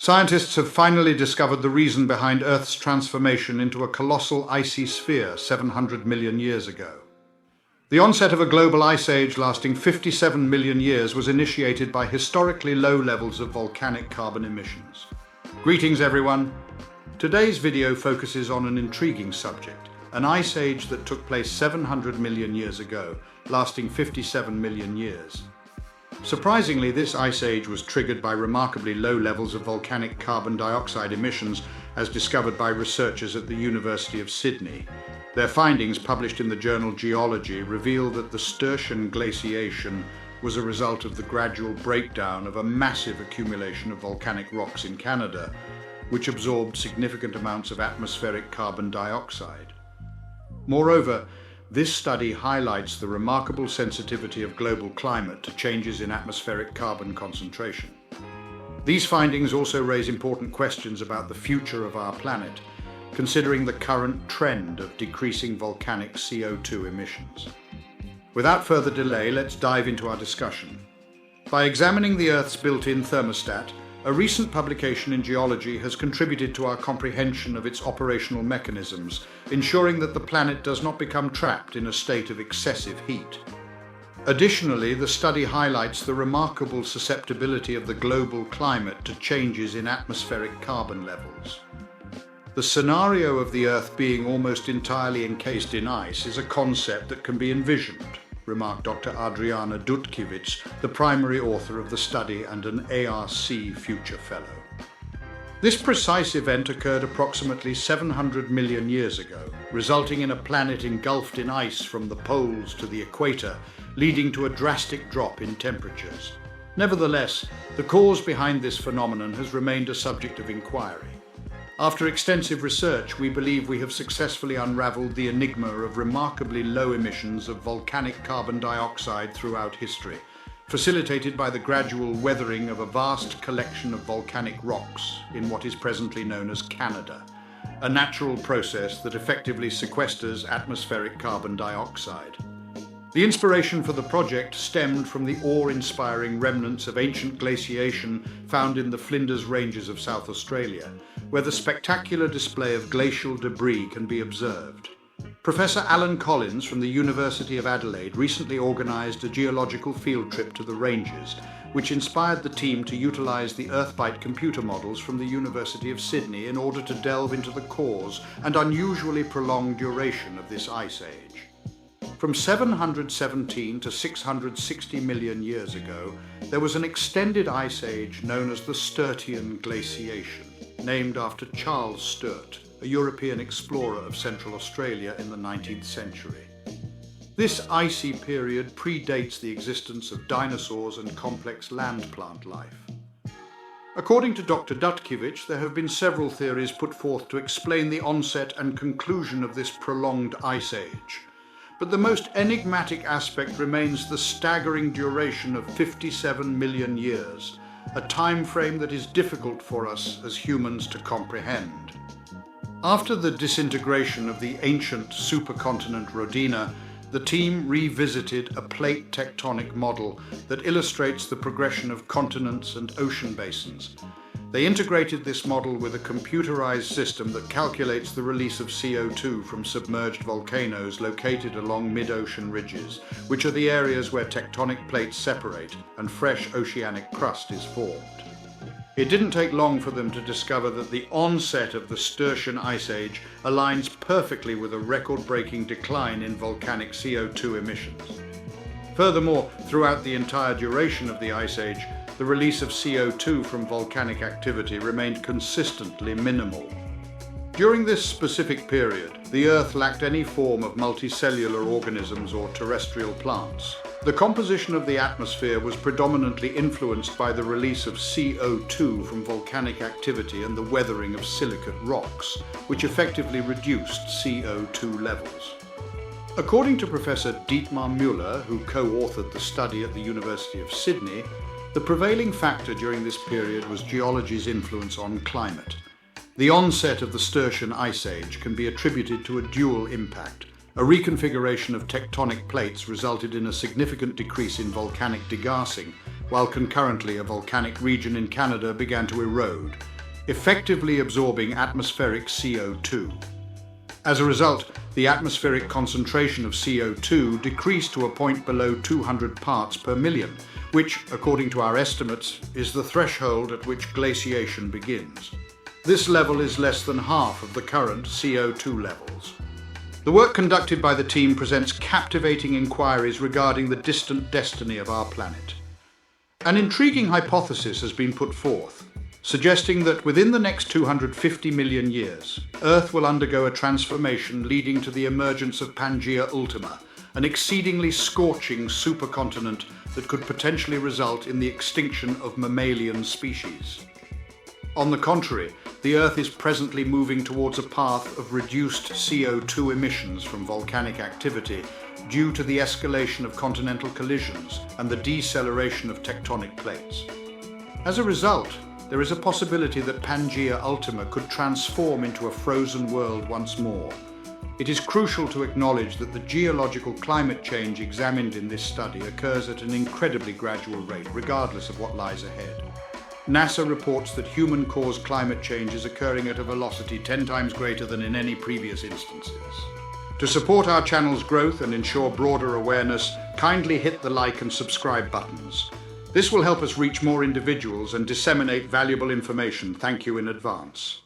Scientists have finally discovered the reason behind Earth's transformation into a colossal icy sphere 700 million years ago. The onset of a global ice age lasting 57 million years was initiated by historically low levels of volcanic carbon emissions. Greetings everyone. Today's video focuses on an intriguing subject, an ice age that took place 700 million years ago, lasting 57 million years. Surprisingly, this ice age was triggered by remarkably low levels of volcanic carbon dioxide emissions as discovered by researchers at the University of Sydney. Their findings, published in the journal Geology, reveal that the Sturtian glaciation was a result of the gradual breakdown of a massive accumulation of volcanic rocks in Canada, which absorbed significant amounts of atmospheric carbon dioxide. Moreover, this study highlights the remarkable sensitivity of global climate to changes in atmospheric carbon concentration. These findings also raise important questions about the future of our planet, considering the current trend of decreasing volcanic CO2 emissions. Without further delay, let's dive into our discussion. By examining the Earth's built-in thermostat, a recent publication in Geology has contributed to our comprehension of its operational mechanisms, ensuring that the planet does not become trapped in a state of excessive heat. Additionally, the study highlights the remarkable susceptibility of the global climate to changes in atmospheric carbon levels. The scenario of the Earth being almost entirely encased in ice is a concept that can be envisioned, remarked Dr. Adriana Dutkiewicz, the primary author of the study and an ARC Future Fellow. This precise event occurred approximately 700 million years ago, resulting in a planet engulfed in ice from the poles to the equator, leading to a drastic drop in temperatures. Nevertheless, the cause behind this phenomenon has remained a subject of inquiry. After extensive research, we believe we have successfully unraveled the enigma of remarkably low emissions of volcanic carbon dioxide throughout history, facilitated by the gradual weathering of a vast collection of volcanic rocks in what is presently known as Canada, a natural process that effectively sequesters atmospheric carbon dioxide. The inspiration for the project stemmed from the awe-inspiring remnants of ancient glaciation found in the Flinders Ranges of South Australia, where the spectacular display of glacial debris can be observed. Professor Alan Collins from the University of Adelaide recently organised a geological field trip to the ranges, which inspired the team to utilise the EarthBite computer models from the University of Sydney in order to delve into the cause and unusually prolonged duration of this ice age. From 717 to 660 million years ago, there was an extended ice age known as the Sturtian glaciation, named after Charles Sturt, a European explorer of Central Australia in the 19th century. This icy period predates the existence of dinosaurs and complex land plant life. According to Dr. Dutkiewicz, there have been several theories put forth to explain the onset and conclusion of this prolonged ice age. But the most enigmatic aspect remains the staggering duration of 57 million years, a time frame that is difficult for us as humans to comprehend. After the disintegration of the ancient supercontinent Rhodina, the team revisited a plate tectonic model that illustrates the progression of continents and ocean basins. They integrated this model with a computerized system that calculates the release of CO2 from submerged volcanoes located along mid-ocean ridges, which are the areas where tectonic plates separate and fresh oceanic crust is formed. It didn't take long for them to discover that the onset of the Sturtian Ice Age aligns perfectly with a record-breaking decline in volcanic CO2 emissions. Furthermore, throughout the entire duration of the Ice Age, the release of CO2 from volcanic activity remained consistently minimal. During this specific period, the Earth lacked any form of multicellular organisms or terrestrial plants. The composition of the atmosphere was predominantly influenced by the release of CO2 from volcanic activity and the weathering of silicate rocks, which effectively reduced CO2 levels. According to Professor Dietmar Müller, who co-authored the study at the University of Sydney, the prevailing factor during this period was geology's influence on climate. The onset of the Sturtian Ice Age can be attributed to a dual impact. A reconfiguration of tectonic plates resulted in a significant decrease in volcanic degassing, while concurrently a volcanic region in Canada began to erode, effectively absorbing atmospheric CO2. As a result, the atmospheric concentration of CO2 decreased to a point below 200 parts per million, which, according to our estimates, is the threshold at which glaciation begins. This level is less than half of the current CO2 levels. The work conducted by the team presents captivating inquiries regarding the distant destiny of our planet. An intriguing hypothesis has been put forth, suggesting that within the next 250 million years, Earth will undergo a transformation leading to the emergence of Pangaea Ultima, an exceedingly scorching supercontinent that could potentially result in the extinction of mammalian species. On the contrary, the Earth is presently moving towards a path of reduced CO2 emissions from volcanic activity due to the escalation of continental collisions and the deceleration of tectonic plates. As a result, there is a possibility that Pangaea Ultima could transform into a frozen world once more. It is crucial to acknowledge that the geological climate change examined in this study occurs at an incredibly gradual rate, regardless of what lies ahead. NASA reports that human-caused climate change is occurring at a velocity 10 times greater than in any previous instances. To support our channel's growth and ensure broader awareness, kindly hit the like and subscribe buttons. This will help us reach more individuals and disseminate valuable information. Thank you in advance.